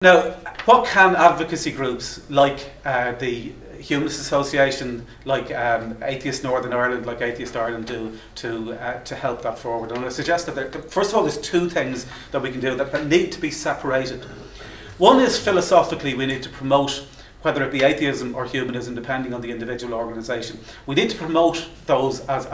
Now, what can advocacy groups like the Humanist Association, like Atheist Northern Ireland, like Atheist Ireland do to help that forward? And I suggest that first of all, there's two things that we can do that need to be separated. One is philosophically we need to promote, whether it be atheism or humanism, depending on the individual organisation, we need to promote those as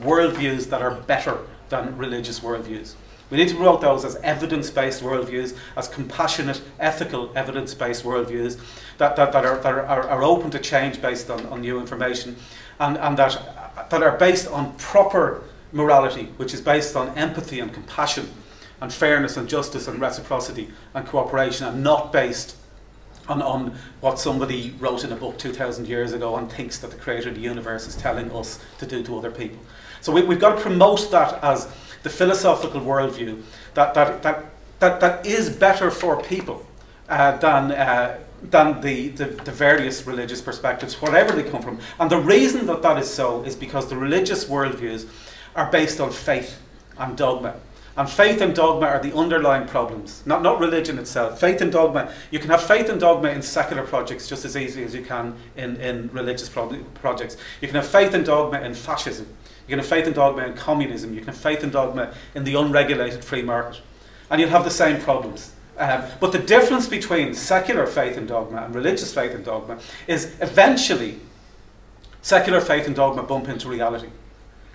worldviews that are better than religious worldviews. We need to promote those as evidence-based worldviews, as compassionate, ethical, evidence-based worldviews that are open to change based on new information, and that are based on proper morality, which is based on empathy and compassion and fairness and justice and reciprocity and cooperation, and not based on what somebody wrote in a book 2,000 years ago and thinks that the creator of the universe is telling us to do to other people. So we've got to promote that as the philosophical worldview that is better for people than the various religious perspectives, whatever they come from. And the reason that that is so is because the religious worldviews are based on faith and dogma. And faith and dogma are the underlying problems, not religion itself. Faith and dogma, you can have faith and dogma in secular projects just as easily as you can in religious projects. You can have faith and dogma in fascism. You can have faith and dogma in communism. You can have faith and dogma in the unregulated free market. And you'll have the same problems. But the difference between secular faith and dogma and religious faith and dogma is eventually secular faith and dogma bump into reality.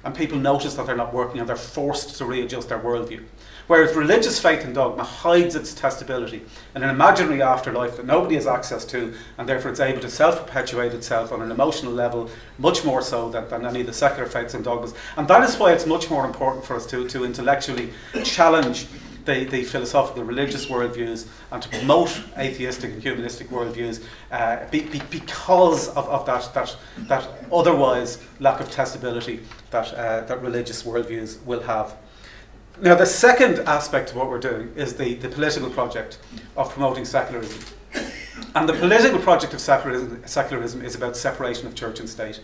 And people notice that they're not working and they're forced to readjust their worldview. Whereas religious faith and dogma hides its testability in an imaginary afterlife that nobody has access to, and therefore it's able to self-perpetuate itself on an emotional level much more so than any of the secular faiths and dogmas. And that is why it's much more important for us to intellectually challenge the philosophical religious worldviews and to promote atheistic and humanistic worldviews because of that otherwise lack of testability that religious worldviews will have. Now, the second aspect of what we're doing is the political project of promoting secularism. And the political project of secularism is about separation of church and state.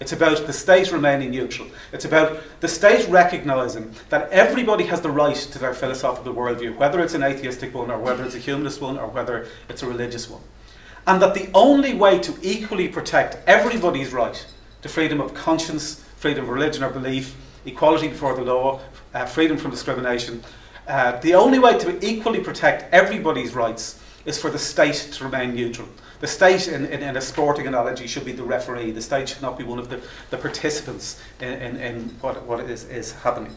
It's about the state remaining neutral. It's about the state recognising that everybody has the right to their philosophical worldview, whether it's an atheistic one or whether it's a humanist one or whether it's a religious one. And that the only way to equally protect everybody's right to freedom of conscience, freedom of religion or belief, equality before the law, freedom from discrimination, the only way to equally protect everybody's rights is for the state to remain neutral. The state, in a sporting analogy, should be the referee. The state should not be one of the participants in what is happening.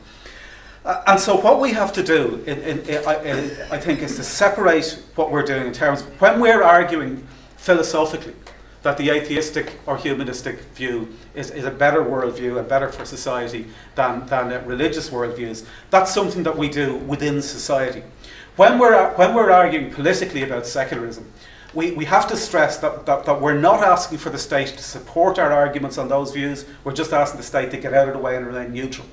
And so what we have to do, I think, is to separate what we're doing in terms of when we're arguing philosophically that the atheistic or humanistic view is a better worldview and better for society than religious worldviews. That's something that we do within society. When we're arguing politically about secularism, we have to stress that we're not asking for the state to support our arguments on those views. We're just asking the state to get out of the way and remain neutral.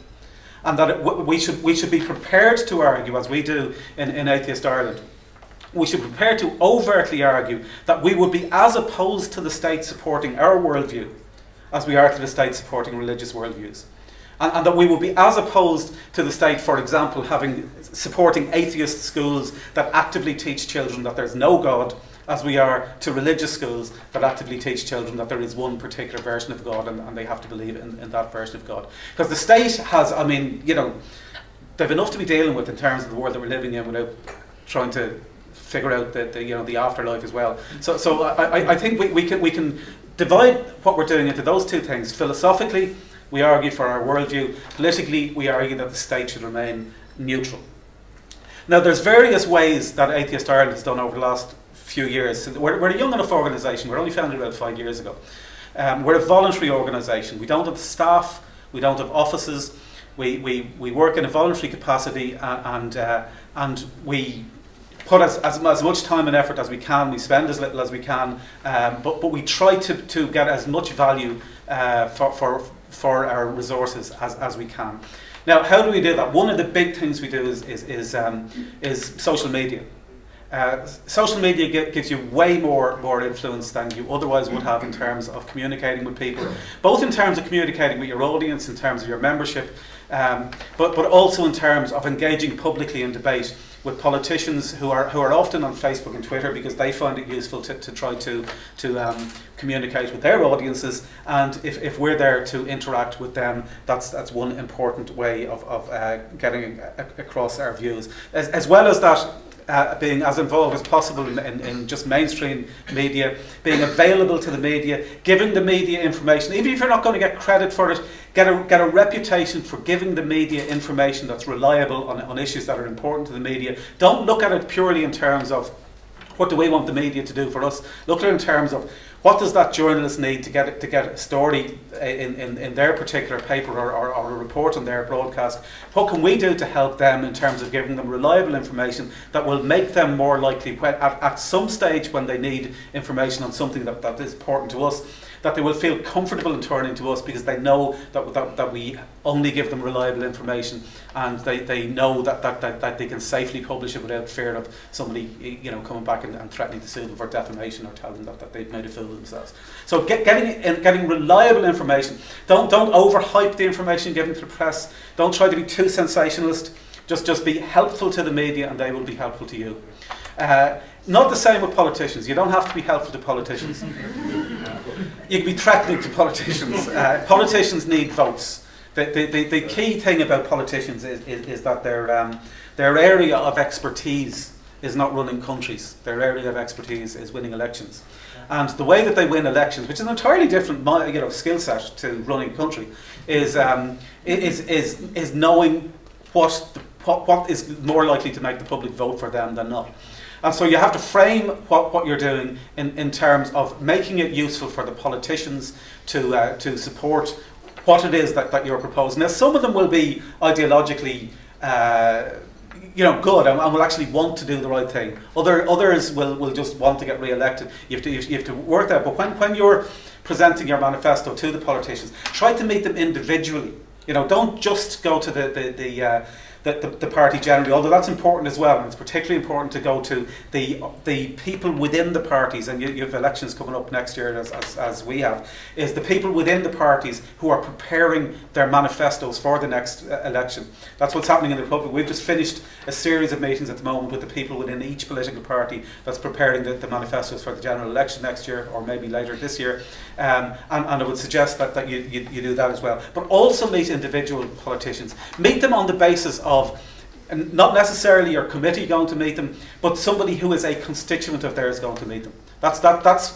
And that we should be prepared to argue, as we do in Atheist Ireland, we should be prepared to overtly argue that we would be as opposed to the state supporting our worldview as we are to the state supporting religious worldviews. And that we will be as opposed to the state, for example, supporting atheist schools that actively teach children that there's no God, as we are to religious schools that actively teach children that there is one particular version of God and they have to believe in that version of God. Because the state has, I mean, you know, they've enough to be dealing with in terms of the world that we're living in without trying to figure out the afterlife as well. So I think we can divide what we're doing into those two things. Philosophically, we argue for our worldview. Politically, we argue that the state should remain neutral. Now, there's various ways that Atheist Ireland has done over the last few years. We're a young enough organisation. We're only founded about 5 years ago. We're a voluntary organisation. We don't have staff. We don't have offices. We work in a voluntary capacity and we put as much time and effort as we can. We spend as little as we can, but we try to get as much value for our resources as we can. Now, how do we do that? One of the big things we do is social media. Social media gives you way more influence than you otherwise would have in terms of communicating with people, both in terms of communicating with your audience, in terms of your membership, but also in terms of engaging publicly in debate. with politicians who are often on Facebook and Twitter because they find it useful to try to communicate with their audiences, and if we're there to interact with them, that's one important way of getting across our views. As well as that, being as involved as possible in just mainstream media, being available to the media, giving the media information, even if you're not going to get credit for it, get a reputation for giving the media information that's reliable on issues that are important to the media. Don't look at it purely in terms of what do we want the media to do for us. Look at it in terms of what does that journalist need to get a story in their particular paper or a report on their broadcast. What can we do to help them in terms of giving them reliable information that will make them more likely at some stage when they need information on something that is important to us, that they will feel comfortable in turning to us because they know that we only give them reliable information, and they know that they can safely publish it without fear of somebody coming back and threatening to sue them for defamation or telling them that they've made a fool of themselves. So getting reliable information. Don't overhype the information given to the press. Don't try to be too sensationalist. Just be helpful to the media and they will be helpful to you. Not the same with politicians. You don't have to be helpful to politicians. You can be threatening to politicians. Politicians need votes. The key thing about politicians is that their area of expertise is not running countries. Their area of expertise is winning elections. And the way that they win elections, which is an entirely different skill set to running a country, is knowing what is more likely to make the public vote for them than not. And so you have to frame what you're doing in terms of making it useful for the politicians to support what it is that you're proposing. Now, some of them will be ideologically good and will actually want to do the right thing. Others will just want to get re-elected. You have to work that. But when you're presenting your manifesto to the politicians, try to meet them individually. Don't just go to the party generally, although that's important as well, and it's particularly important to go to the people within the parties, and you have elections coming up next year as we have, is the people within the parties who are preparing their manifestos for the next election. That's what's happening in the Republic. We've just finished a series of meetings at the moment with the people within each political party that's preparing the manifestos for the general election next year, or maybe later this year, and I would suggest that you do that as well. But also meet individual politicians. Meet them on the basis of, and not necessarily your committee going to meet them, but somebody who is a constituent of theirs going to meet them. That's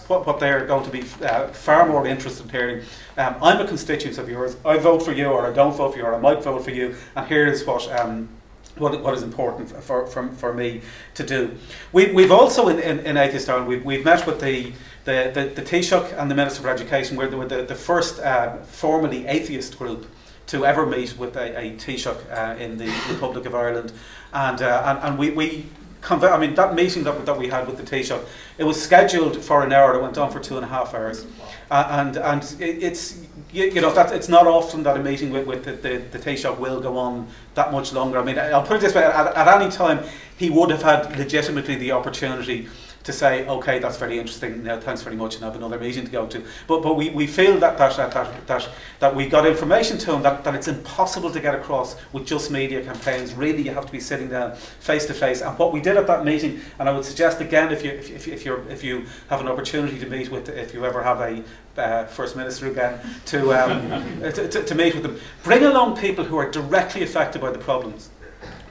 what they're going to be far more interested in hearing. I'm a constituent of yours. I vote for you, or I don't vote for you, or I might vote for you, and here is what is important for me to do. We've also in Atheist Ireland we've met with the Taoiseach and the Minister for Education. We're the first formally atheist group to ever meet with a Taoiseach in the Republic of Ireland, and that meeting that we had with the Taoiseach, it was scheduled for an hour. It went on for 2.5 hours, and it's not often that a meeting with the Taoiseach will go on that much longer. I mean, I'll put it this way: at any time, he would have had legitimately the opportunity to say, okay, that's very interesting, now thanks very much, and have another meeting to go to. But we feel that we got information to him that it's impossible to get across with just media campaigns. Really, you have to be sitting down face to face. And what we did at that meeting, and I would suggest again, if you have an opportunity to meet with, if you ever have a First Minister again, to meet with them, bring along people who are directly affected by the problems.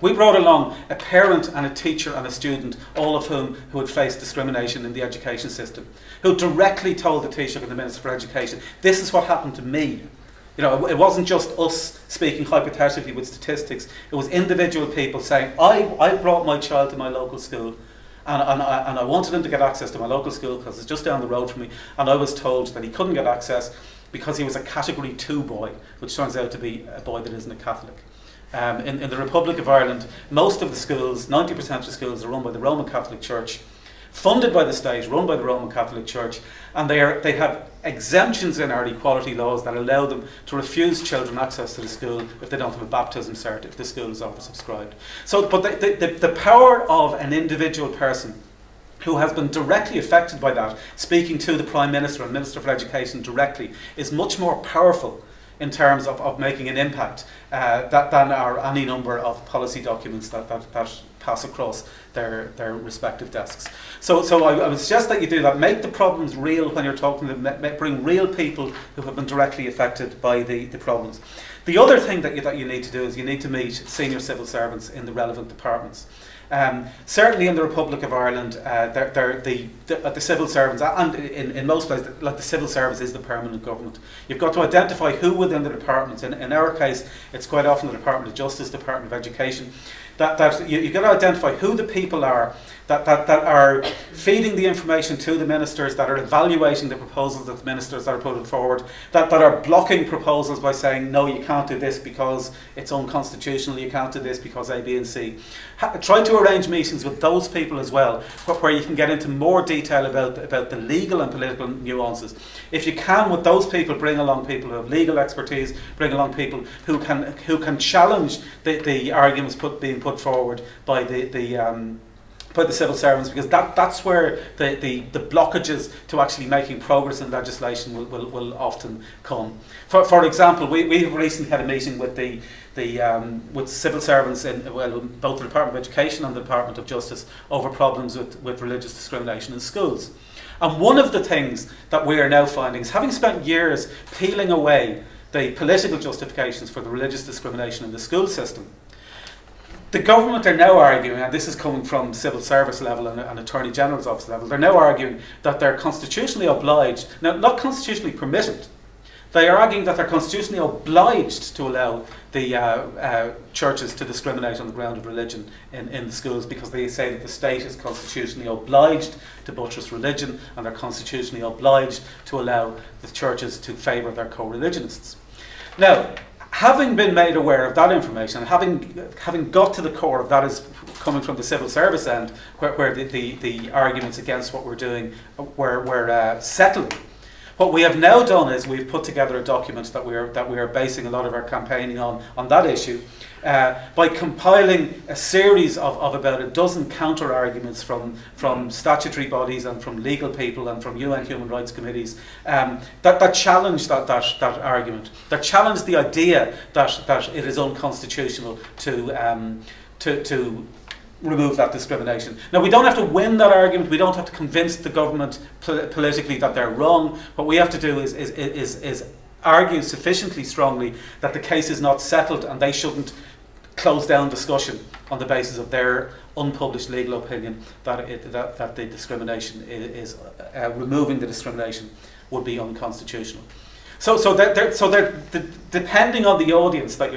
We brought along a parent and a teacher and a student, all of whom who had faced discrimination in the education system, who directly told the Taoiseach and the Minister for Education, this is what happened to me. It wasn't just us speaking hypothetically with statistics. It was individual people saying, I brought my child to my local school, and I wanted him to get access to my local school because it's just down the road from me, and I was told that he couldn't get access because he was a Category 2 boy, which turns out to be a boy that isn't a Catholic. In the Republic of Ireland, most of the schools, 90% of the schools, are run by the Roman Catholic Church, funded by the state, run by the Roman Catholic Church, and they have exemptions in our equality laws that allow them to refuse children access to the school if they don't have a baptism cert, if the school is oversubscribed. So, but the power of an individual person who has been directly affected by that, speaking to the Prime Minister and Minister for Education directly, is much more powerful in terms of making an impact than are any number of policy documents that pass across their respective desks. So I would suggest that you do that. Make the problems real when you're talking to them. Bring real people who have been directly affected by the problems. The other thing that you need to do is you need to meet senior civil servants in the relevant departments. Certainly in the Republic of Ireland, the civil servants, and in most places, like the civil service is the permanent government. You've got to identify who within the departments. In our case, it's quite often the Department of Justice, Department of Education. You've got to identify who the people are that are feeding the information to the ministers, that are evaluating the proposals that the ministers are putting forward, that are blocking proposals by saying, no, you can't do this because it's unconstitutional, you can't do this because A, B and C. Try to arrange meetings with those people as well, where you can get into more detail about the legal and political nuances. If you can, with those people, bring along people who have legal expertise, bring along people who can challenge the arguments being put forward by the civil servants, because that's where the blockages to actually making progress in legislation will often come. For example, we have recently had a meeting with with civil servants in both the Department of Education and the Department of Justice over problems with religious discrimination in schools. And one of the things that we are now finding is, having spent years peeling away the political justifications for the religious discrimination in the school system, the government are now arguing, and this is coming from civil service level and Attorney General's office level, they're now arguing that they're constitutionally obliged, now not constitutionally permitted, they are arguing that they're constitutionally obliged to allow the churches to discriminate on the ground of religion in the schools, because they say that the state is constitutionally obliged to buttress religion, and they're constitutionally obliged to allow the churches to favour their co-religionists. Now, having been made aware of that information, and having got to the core of that, is coming from the civil service end, where the arguments against what we're doing were settled. What we have now done is we've put together a document that we are basing a lot of our campaigning on that issue, by compiling a series of about a dozen counter arguments from statutory bodies and from legal people and from UN human rights committees that challenge that argument, that challenge the idea that it is unconstitutional to remove that discrimination. Now, we don't have to win that argument, we don't have to convince the government politically that they're wrong. What we have to do is argue sufficiently strongly that the case is not settled, and they shouldn't close down discussion on the basis of their unpublished legal opinion that the discrimination is removing the discrimination would be unconstitutional. So depending on the audience that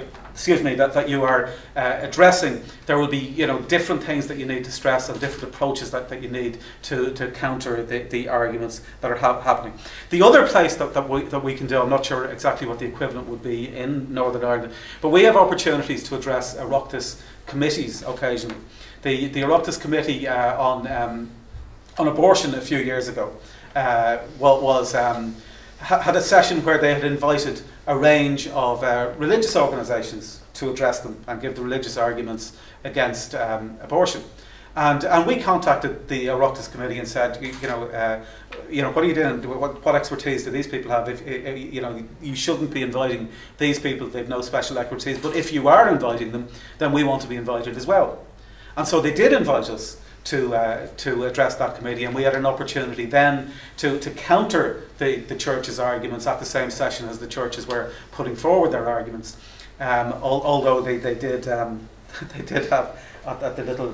you are addressing, there will be different things that you need to stress and different approaches that you need to counter the arguments that are happening. The other place that we can do, I'm not sure exactly what the equivalent would be in Northern Ireland, but we have opportunities to address Raucous committees occasionally. The Raucous committee on abortion a few years ago had a session where they had invited a range of religious organisations to address them and give the religious arguments against abortion. And we contacted the Raucous committee and said, what are you doing? What expertise do these people have? You shouldn't be inviting these people. They've no special expertise. But if you are inviting them, then we want to be invited as well. And so they did invite us to address that committee, and we had an opportunity then to counter the church's arguments at the same session as the churches were putting forward their arguments. Although they did have at the little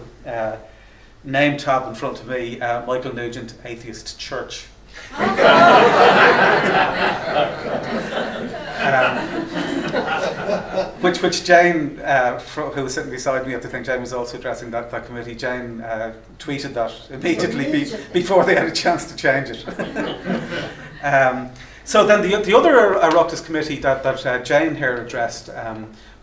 name tab in front of me, Michael Nugent, Atheist Church. Which Jane, who was sitting beside me at the thing, Jane was also addressing that committee. Jane tweeted that immediately before they had a chance to change it. So then the other Raucous committee that Jane here addressed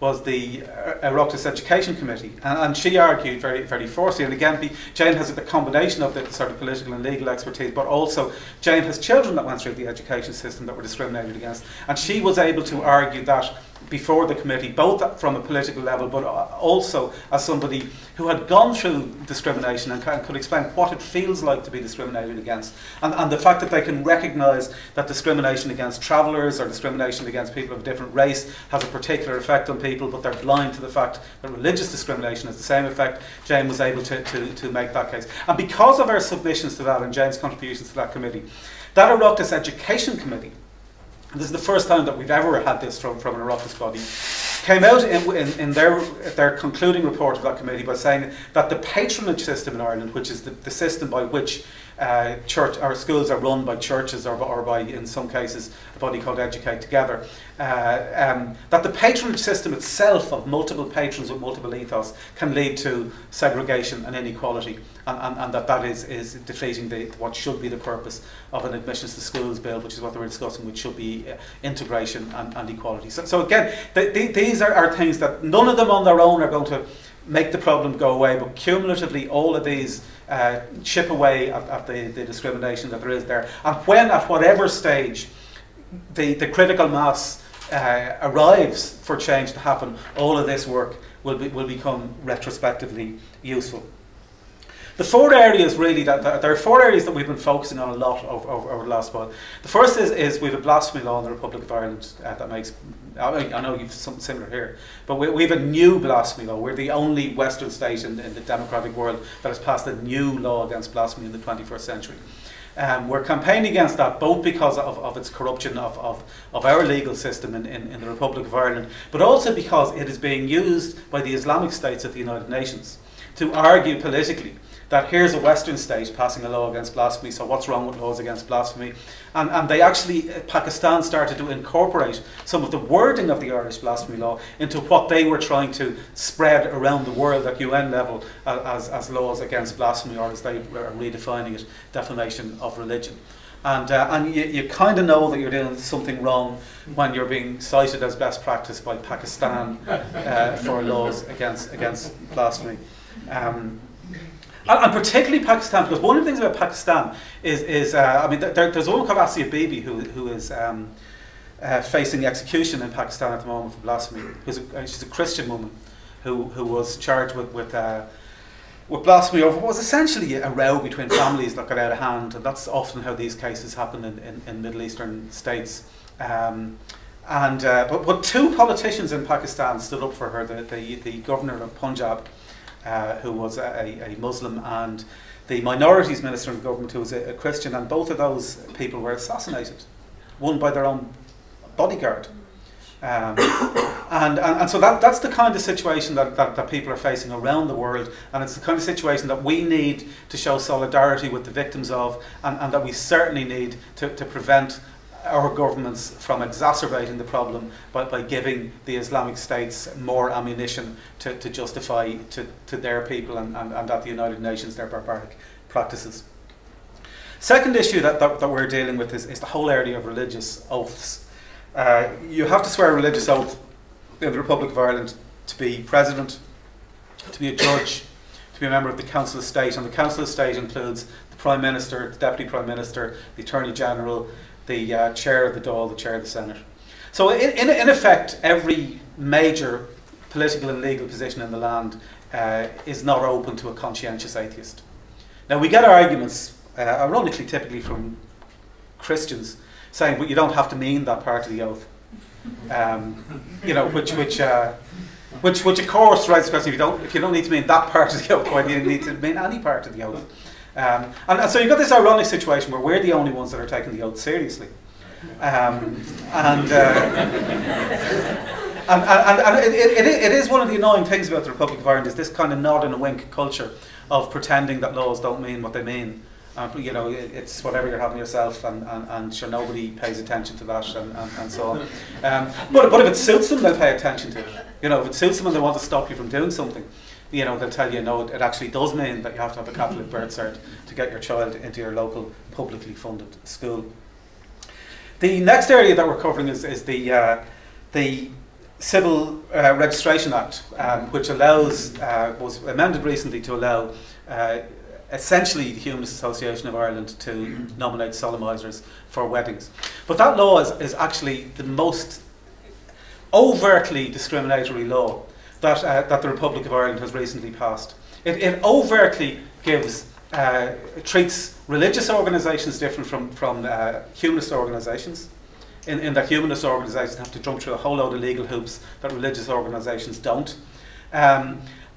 was the Raucous Education Committee, and she argued very, very forcefully. And again, Jane has the combination of the sort of political and legal expertise, but also Jane has children that went through the education system that were discriminated against, and she was able to argue that before the committee, both from a political level, but also as somebody who had gone through discrimination and could explain what it feels like to be discriminated against, and the fact that they can recognise that discrimination against travellers or discrimination against people of a different race has a particular effect on people, but they're blind to the fact that religious discrimination has the same effect. Jane was able to make that case. And because of our submissions to that and Jane's contributions to that committee, that Raucous Education Committee, and this is the first time that we've ever had this from an Raucous body, came out in their concluding report of that committee by saying that the patronage system in Ireland, which is the system by which church or schools are run by churches or by, in some cases, a body called Educate Together, that the patronage system itself of multiple patrons with multiple ethos can lead to segregation and inequality, and that is defeating what should be the purpose of an admissions to schools bill, which is what they were discussing, which should be integration and equality. So again, these are things that none of them on their own are going to make the problem go away, but cumulatively all of these chip away at the discrimination that there is there. And when, at whatever stage, the critical mass arrives for change to happen, all of this work will become retrospectively useful. The four areas really, there are four areas that we've been focusing on a lot over the last while. The first is we have a blasphemy law in the Republic of Ireland that makes, I know you've something similar here, but we have a new blasphemy law. We're the only Western state in the democratic world that has passed a new law against blasphemy in the 21st century. We're campaigning against that both because of its corruption of our legal system in the Republic of Ireland, but also because it is being used by the Islamic states at the United Nations to argue politically that here's a Western state passing a law against blasphemy, so what's wrong with laws against blasphemy? And they actually, Pakistan started to incorporate some of the wording of the Irish blasphemy law into what they were trying to spread around the world at UN level as laws against blasphemy, or as they are redefining it, defamation of religion. And you kind of know that you're doing something wrong when you're being cited as best practice by Pakistan for laws against blasphemy. And particularly Pakistan, because one of the things about Pakistan is I mean, there's a woman called Asia Bibi who is facing execution in Pakistan at the moment for blasphemy. She's a Christian woman who was charged with blasphemy over what was essentially a row between families that got out of hand, and that's often how these cases happen in Middle Eastern states. But two politicians in Pakistan stood up for her, the governor of Punjab, who was a Muslim, and the minorities minister in the government, who was a Christian, and both of those people were assassinated, one by their own bodyguard. And so that's the kind of situation that people are facing around the world, and it's the kind of situation that we need to show solidarity with the victims of, and that we certainly need to prevent our governments from exacerbating the problem by giving the Islamic states more ammunition to justify to their people and at the United Nations their barbaric practices. Second issue that we're dealing with is the whole area of religious oaths. You have to swear a religious oath in the Republic of Ireland to be president, to be a judge, to be a member of the Council of State, and the Council of State includes the Prime Minister, the Deputy Prime Minister, the Attorney General, the chair of the Dáil, the chair of the Senate. So in effect, every major political and legal position in the land is not open to a conscientious atheist. Now we get arguments, ironically typically from Christians, saying, but you don't have to mean that part of the oath. You know, which of course raises the question, if you don't need to mean that part of the oath, why do you need to mean any part of the oath? And so you've got this ironic situation where we're the only ones that are taking the oath seriously. It is one of the annoying things about the Republic of Ireland, is this kind of nod and a wink culture of pretending that laws don't mean what they mean. You know, it's whatever you're having yourself, and sure, nobody pays attention to that, and so on. But if it suits them, they'll pay attention to it. You know, if it suits them and they want to stop you from doing something, you know, they'll tell you, no, it actually does mean that you have to have a Catholic birth cert to get your child into your local publicly funded school. The next area that we're covering is the Civil Registration Act, which allows, was amended recently to allow essentially the Humanist Association of Ireland to nominate solemnisers for weddings. But that law is actually the most overtly discriminatory law that the Republic of Ireland has recently passed. It overtly treats religious organisations different from humanist organisations, in that humanist organisations have to jump through a whole load of legal hoops that religious organisations don't.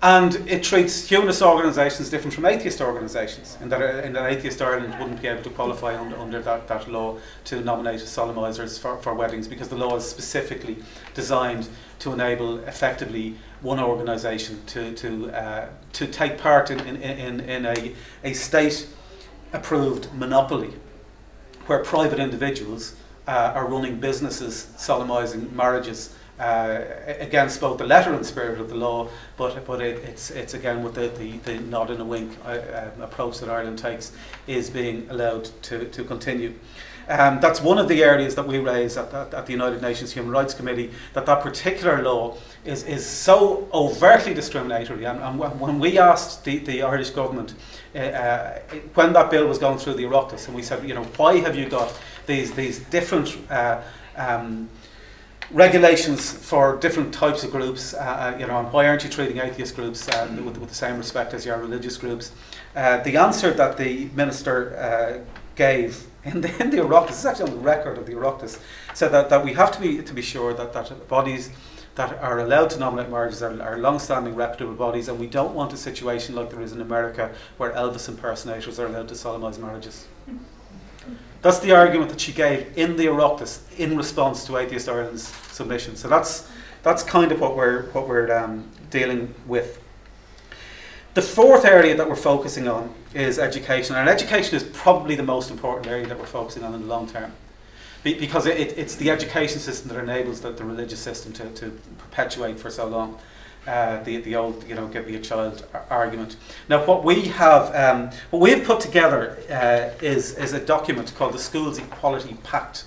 And it treats humanist organisations different from atheist organisations, in that Atheist Ireland wouldn't be able to qualify under that law to nominate solemnisers for weddings, because the law is specifically designed to enable effectively one organisation to take part in a state-approved monopoly where private individuals are running businesses solemnising marriages against both the letter and spirit of the law, but it's again with the nod and a wink approach that Ireland takes, is being allowed to continue. That's one of the areas that we raise at the United Nations Human Rights Committee, that particular law is so overtly discriminatory. And when we asked the Irish government, when that bill was going through the Raucous, and we said, why have you got these different regulations for different types of groups, and why aren't you treating atheist groups with the same respect as your religious groups? The answer that the minister gave in the Oireachtas, this is actually on the record of the Oireachtas, said that we have to be sure that bodies that are allowed to nominate marriages are long-standing reputable bodies, and we don't want a situation like there is in America where Elvis impersonators are allowed to solemnise marriages. That's the argument that she gave in the Oireachtas in response to Atheist Ireland's submission. So that's kind of what we're dealing with. The fourth area that we're focusing on is education, and education is probably the most important area that we're focusing on in the long term, because it's the education system that enables the religious system to perpetuate for so long. The old, give me a child argument. Now, what we've put together is a document called the Schools Equality Pact,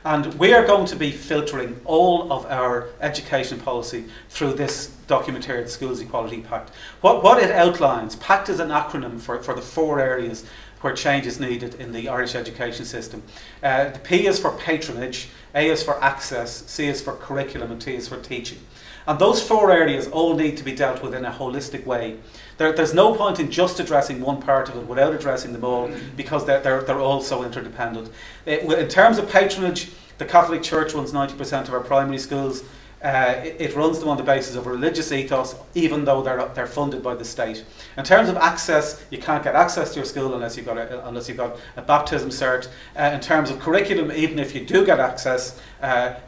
and we are going to be filtering all of our education policy through this document here, the Schools Equality Pact. What it outlines, PACT is an acronym for the 4 areas where change is needed in the Irish education system. The P is for patronage, A is for access, C is for curriculum, and T is for teaching. And those 4 areas all need to be dealt with in a holistic way. There's no point in just addressing one part of it without addressing them all, because they're all so interdependent. In terms of patronage, the Catholic Church runs 90% of our primary schools. It runs them on the basis of a religious ethos, even though they're funded by the state. In terms of access, you can't get access to your school unless you've got a baptism cert. In terms of curriculum, even if you do get access,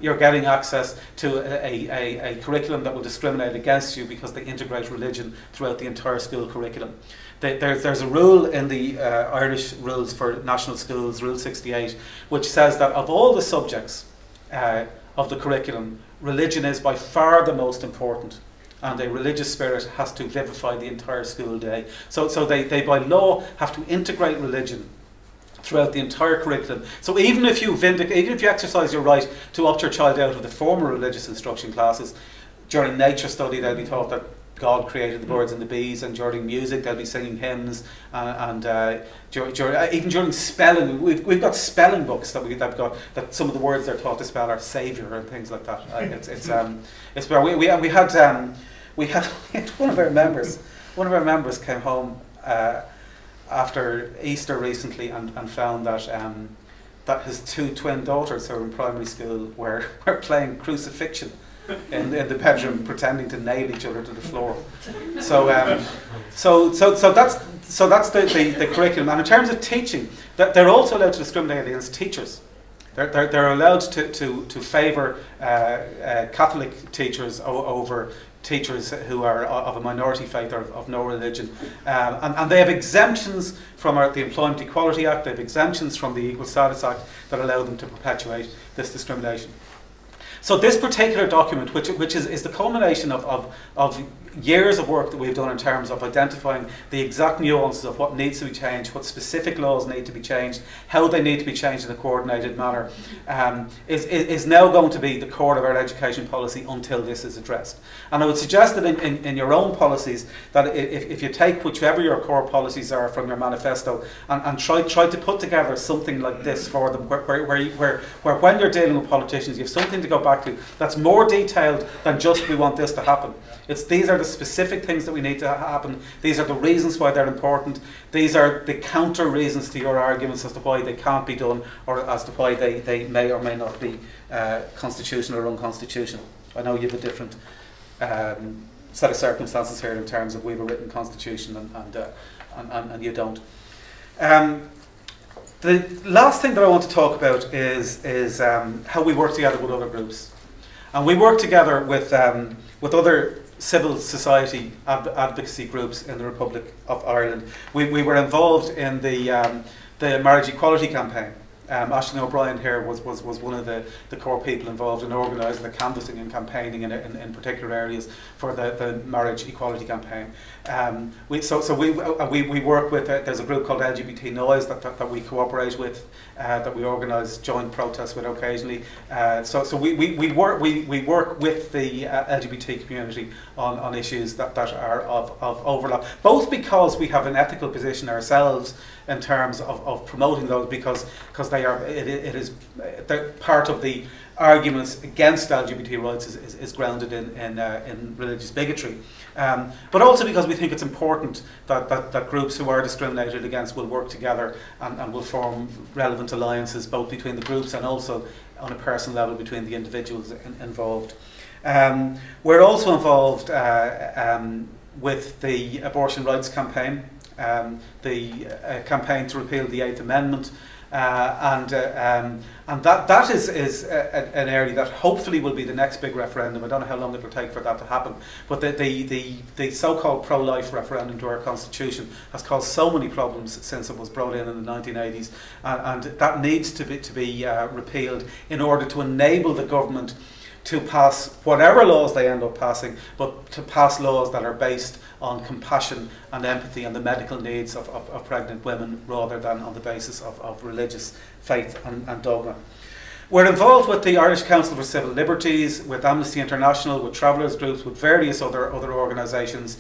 you're getting access to a curriculum that will discriminate against you because they integrate religion throughout the entire school curriculum. There's a rule in the Irish rules for national schools, Rule 68, which says that of all the subjects of the curriculum, religion is by far the most important, and a religious spirit has to vivify the entire school day. So they by law have to integrate religion throughout the entire curriculum. So even if you exercise your right to opt your child out of the formal religious instruction classes, during nature study they'll be taught that God created the birds and the bees, and during music they'll be singing hymns, and even during spelling, we've got spelling books that some of the words they're taught to spell are saviour and things like that. It's where we had one of our members came home after Easter recently and found that his 2 twin daughters who are in primary school were playing crucifixion in the bedroom, pretending to nail each other to the floor. So that's the curriculum. And in terms of teaching, they're also allowed to discriminate against teachers. They're allowed to favour Catholic teachers over teachers who are of a minority faith or of no religion, and they have exemptions from the Employment Equality Act. They have exemptions from the Equal Status Act that allow them to perpetuate this discrimination. So this particular document, which is the culmination of years of work that we've done in terms of identifying the exact nuances of what needs to be changed, what specific laws need to be changed, how they need to be changed in a coordinated manner, is now going to be the core of our education policy until this is addressed. And I would suggest that in your own policies, that if you take whichever your core policies are from your manifesto and try to put together something like this for them, where when you're dealing with politicians, you have something to go back back to, that's more detailed than just we want this to happen. These are the specific things that we need to happen. These are the reasons why they're important. These are the counter reasons to your arguments as to why they can't be done, or as to why they may or may not be constitutional or unconstitutional. I know you have a different set of circumstances here in terms of we have a written constitution and you don't. The last thing that I want to talk about is how we work together with other groups. And we work together with other civil society advocacy groups in the Republic of Ireland. We were involved in the marriage equality campaign. Aisling O'Brien here was one of the core people involved in organising the canvassing and campaigning in particular areas for the marriage equality campaign. We work with, there's a group called LGBT Noise that we cooperate with, that we organise joint protests with occasionally. So we work with the LGBT community on issues that are of overlap, both because we have an ethical position ourselves in terms of promoting those, because they're part of the arguments against LGBT rights is grounded in religious bigotry, but also because we think it's important that groups who are discriminated against will work together and will form relevant alliances, both between the groups and also on a personal level between the individuals involved. We're also involved with the abortion rights campaign, the campaign to repeal the 8th Amendment, and that is an area that hopefully will be the next big referendum. I don't know how long it will take for that to happen, but the so-called pro-life referendum to our constitution has caused so many problems since it was brought in the 1980s, and that needs to be repealed in order to enable the government to pass whatever laws they end up passing, but to pass laws that are based on compassion and empathy and the medical needs of pregnant women, rather than on the basis of religious faith and dogma. We're involved with the Irish Council for Civil Liberties, with Amnesty International, with travellers groups, with various other organisations,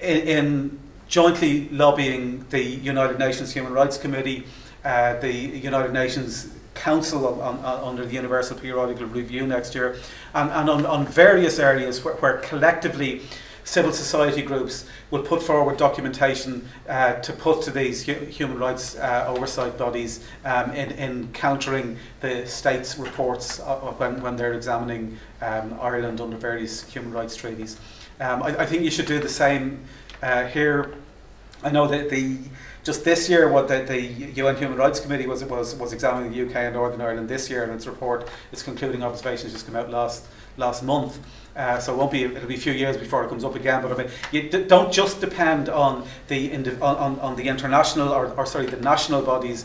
in jointly lobbying the United Nations Human Rights Committee, the United Nations Council under the Universal Periodical Review next year, and on various areas where collectively civil society groups will put forward documentation to put to these human rights oversight bodies in countering the state's reports when they're examining Ireland under various human rights treaties. I think you should do the same here. I know that just this year, what the UN Human Rights Committee was examining the UK and Northern Ireland this year, and its report, its concluding observations, just came out last month. So it'll be a few years before it comes up again. But I mean, you don't just depend on the international the national bodies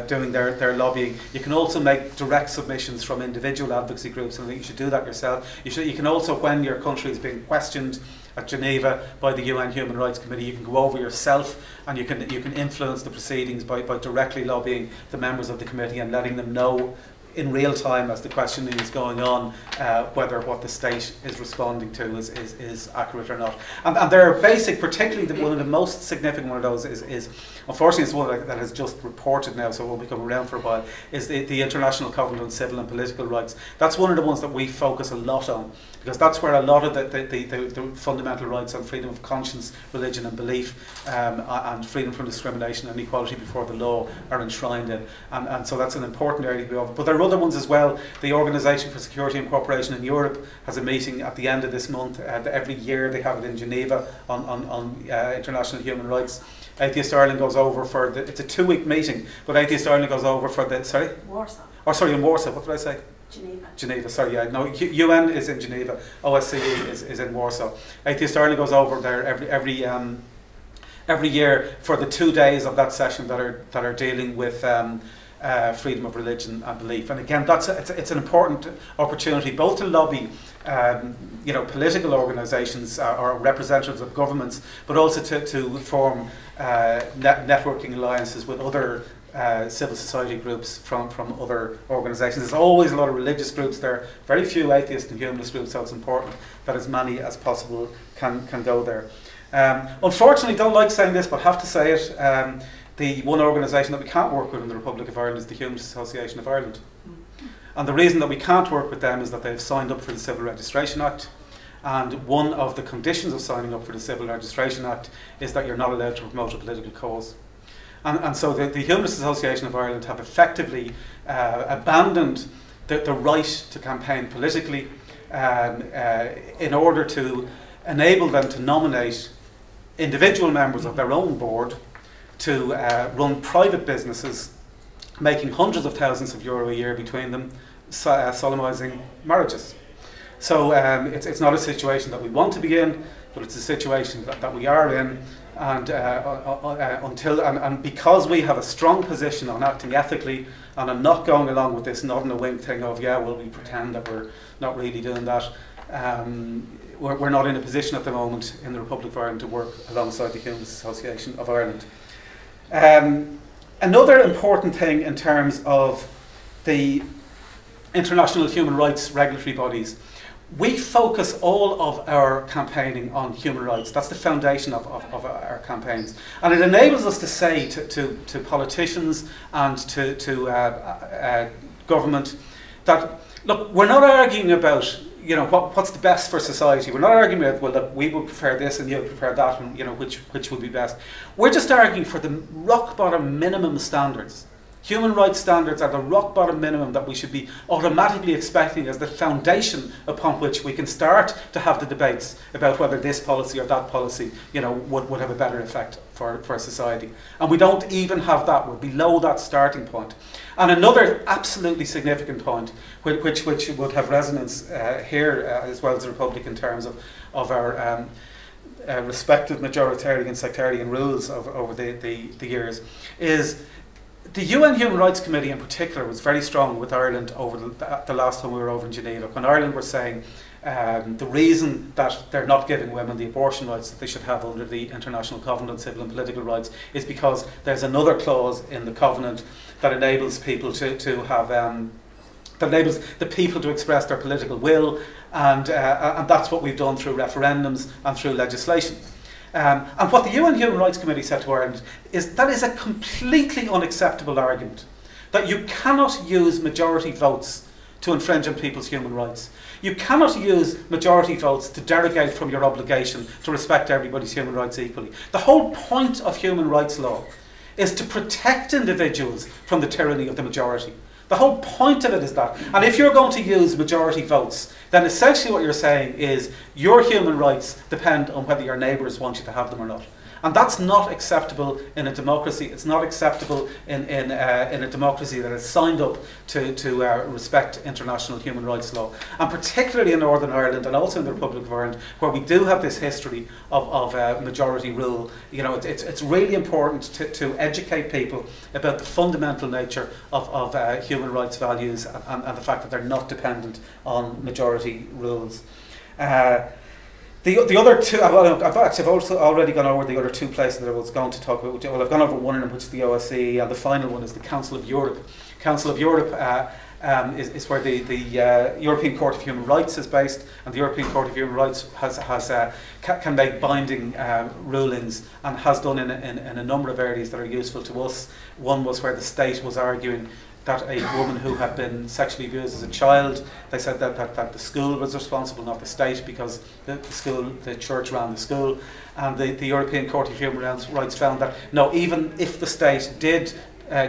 doing their lobbying. You can also make direct submissions from individual advocacy groups, and I think you should do that yourself. You can also, when your country is being questioned at Geneva by the UN Human Rights Committee, you can go over yourself and you can influence the proceedings by directly lobbying the members of the committee and letting them know in real time as the questioning is going on whether what the state is responding to is accurate or not. And there are basic, particularly one of the most significant one of those is unfortunately it's one that has just reported now, so it won't become around for a while, is the International Covenant on Civil and Political Rights. That's one of the ones that we focus a lot on, because that's where a lot of the fundamental rights on freedom of conscience, religion and belief, and freedom from discrimination and equality before the law are enshrined in. And so that's an important area to be over. But there are other ones as well. The Organisation for Security and Cooperation in Europe has a meeting at the end of this month. Every year they have it in Geneva on international human rights. Atheist Ireland goes over for it's a 2-week meeting, but Atheist Ireland goes over for Warsaw. Oh, sorry, in Warsaw. What did I say? Geneva, sorry, yeah. No, UN is in Geneva, OSCE is in Warsaw. Atheist Ireland goes over there every year for the 2 days of that session that are dealing with freedom of religion and belief. And again, it's an important opportunity both to lobby political organisations or representatives of governments, but also to form networking alliances with other civil society groups from other organisations. There's always a lot of religious groups there, very few atheist and humanist groups, so it's important that as many as possible can go there. Unfortunately, don't like saying this, but have to say it, the one organisation that we can't work with in the Republic of Ireland is the Humanist Association of Ireland. And the reason that we can't work with them is that they've signed up for the Civil Registration Act. And one of the conditions of signing up for the Civil Registration Act is that you're not allowed to promote a political cause. And so the Humanist Association of Ireland have effectively abandoned the right to campaign politically in order to enable them to nominate individual members of their own board to run private businesses, making hundreds of thousands of euro a year between them, solemnising marriages. So it's not a situation that we want to be in, but it's a situation that we are in. And and because we have a strong position on acting ethically, and I'm not going along with this nod and a wink thing of, yeah, well, we pretend that we're not really doing that. We're not in a position at the moment in the Republic of Ireland to work alongside the Humanist Association of Ireland. Another important thing in terms of the international human rights regulatory bodies, we focus all of our campaigning on human rights. That's the foundation of our campaigns. And it enables us to say to politicians and to government that, look, we're not arguing about, you know, what's the best for society. We're not arguing about, well, look, we would prefer this and you would prefer that, and, you know, which would be best. We're just arguing for the rock bottom minimum standards. Human rights standards are the rock bottom minimum that we should be automatically expecting as the foundation upon which we can start to have the debates about whether this policy or that policy, you know, would have a better effect for society. And we don't even have that. We're below that starting point. And another absolutely significant point, which would have resonance here as well as the Republic in terms of our respective majoritarian and sectarian rules over the years, is the UN Human Rights Committee in particular was very strong with Ireland over the last time we were over in Geneva. When Ireland were saying the reason that they're not giving women the abortion rights that they should have under the International Covenant on Civil and Political Rights is because there's another clause in the Covenant that enables people to have that enables the people to express their political will, and that's what we've done through referendums and through legislation. And what the UN Human Rights Committee said to Ireland is that is a completely unacceptable argument, that you cannot use majority votes to infringe on people's human rights. You cannot use majority votes to derogate from your obligation to respect everybody's human rights equally. The whole point of human rights law is to protect individuals from the tyranny of the majority. The whole point of it is that. And if you're going to use majority votes, then essentially what you're saying is your human rights depend on whether your neighbours want you to have them or not. And that's not acceptable in a democracy. It's not acceptable in a democracy that has signed up to respect international human rights law. And particularly in Northern Ireland and also in the Republic of Ireland, where we do have this history of majority rule, you know, it's really important to educate people about the fundamental nature of human rights values and the fact that they're not dependent on majority rules. The other two, I've also already gone over the other two places that I was going to talk about. Well, I've gone over one of them, which is the OSCE, and the final one is the Council of Europe. Council of Europe is where the European Court of Human Rights is based, and the European Court of Human Rights can make binding rulings, and has done in a number of areas that are useful to us. One was where the state was arguing that a woman who had been sexually abused as a child, they said that the school was responsible, not the state, because the church ran the school. And the European Court of Human Rights found that, no, even if the state did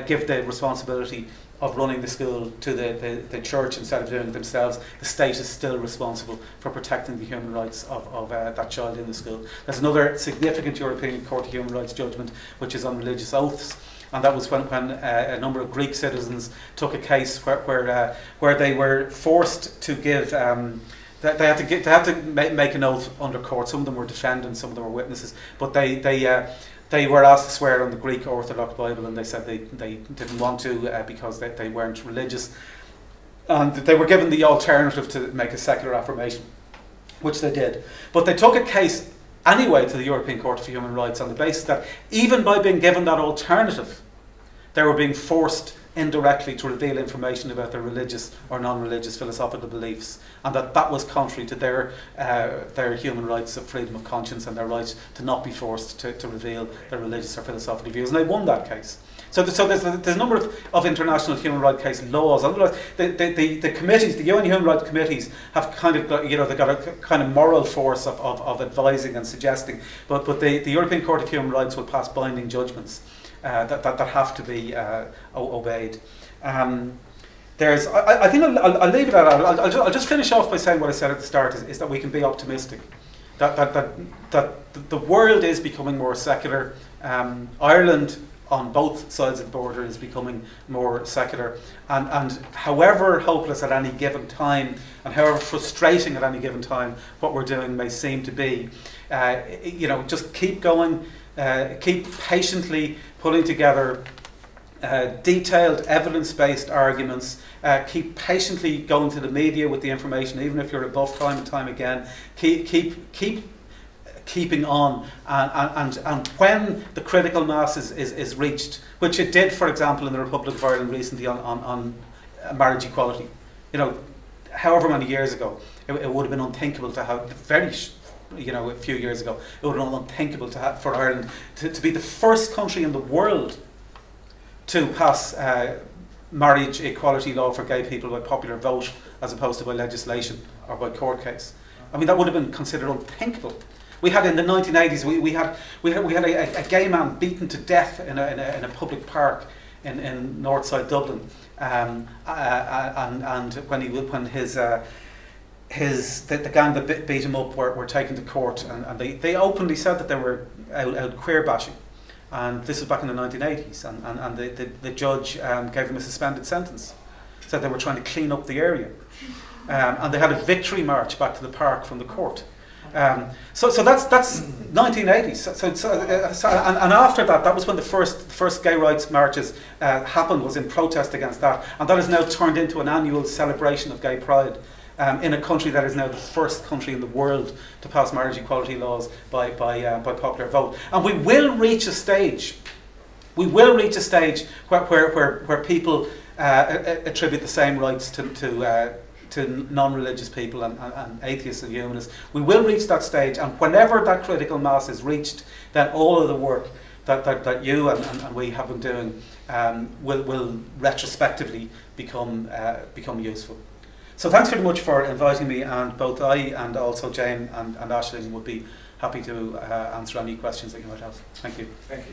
give the responsibility of running the school to the church instead of doing it themselves, the state is still responsible for protecting the human rights of that child in the school. There's another significant European Court of Human Rights judgment, which is on religious oaths. And that was when a number of Greek citizens took a case where they were forced to give, they had to make an oath under court. Some of them were defendants, some of them were witnesses, but they were asked to swear on the Greek Orthodox Bible, and they said they didn't want to because they weren't religious, and they were given the alternative to make a secular affirmation, which they did. But they took a case anyway to the European Court of Human Rights on the basis that even by being given that alternative, they were being forced indirectly to reveal information about their religious or non-religious philosophical beliefs, and that was contrary to their human rights of freedom of conscience and their right to not be forced to reveal their religious or philosophical views. And they won that case. So there's a number of international human rights case laws. Otherwise, the committees, the UN human rights committees, have kind of got, they've got a kind of moral force of advising and suggesting. But the European Court of Human Rights will pass binding judgments that have to be obeyed. I think I'll leave it at that. I'll just finish off by saying what I said at the start, is that we can be optimistic. That the world is becoming more secular. Ireland, on both sides of the border, is becoming more secular. And however hopeless at any given time, and however frustrating at any given time what we're doing may seem to be, just keep going, keep patiently putting together detailed evidence-based arguments, keep patiently going to the media with the information, even if you're rebuffed time and time again, keeping on, and when the critical mass is reached, which it did, for example, in the Republic of Ireland recently on marriage equality, however many years ago, it would have been unthinkable to have a few years ago, it would have been unthinkable for Ireland to be the first country in the world to pass marriage equality law for gay people by popular vote, as opposed to by legislation or by court case. I mean, that would have been considered unthinkable. We had in the 1980s, we had a gay man beaten to death in a public park in Northside Dublin, and when the gang that beat him up were taken to court, and they openly said that they were out queer bashing. And this was back in the 1980s, and the judge gave them a suspended sentence. Said they were trying to clean up the area, and they had a victory march back to the park from the court. So that's 1980s. And after that was when the first gay rights marches happened, was in protest against that, and that has now turned into an annual celebration of gay pride. In a country that is now the first country in the world to pass marriage equality laws by popular vote. And we will reach a stage. We will reach a stage where people attribute the same rights to non-religious people and atheists and humanists. We will reach that stage, and whenever that critical mass is reached, then all of the work that you and we have been doing will retrospectively become useful. So thanks very much for inviting me, and both I and also Jane and Aisling would be happy to answer any questions that you might have. Thank you. Thank you.